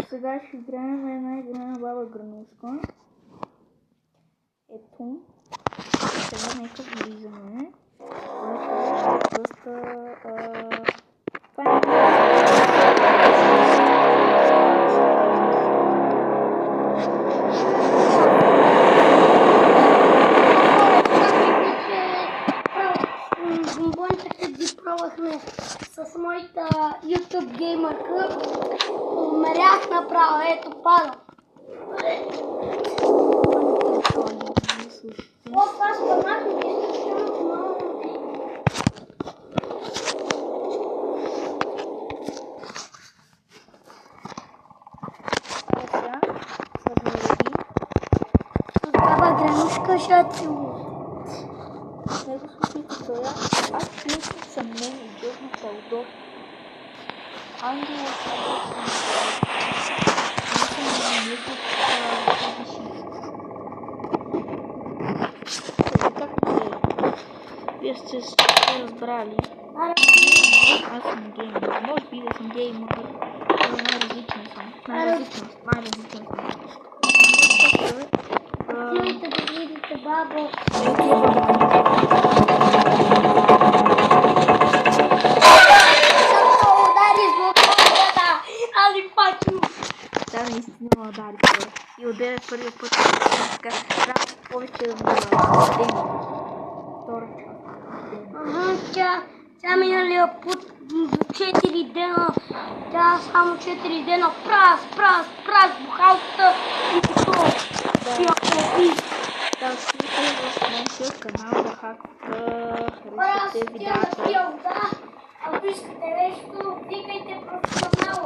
Сега ще играем една игра на баба Гранушка. Ето. Сега нека влизаме. Това пробвахме с моята YouTube геймърка. Умрях направо, ето пада. Това спамах ми изключително много. Баба Гранушка ще целува. Него слушайте това. Аз чувствам съмнение, удобно по-удобно. Ангела вие сте разбрали. Аз съм геймер. Може би да съм геймер. Най-различен съм. Най-различен съм. Отивайте да видите бабо. Да, наистина ме удари това. И от 9 първия път трябва повече да ме ден. Втора част. Тя миналия път до 4 дена. Тя само 4 дена праз бухалката и готово. Да, слушай в нашия канал да харесате видеята. Ако искате нещо, викайте професионално.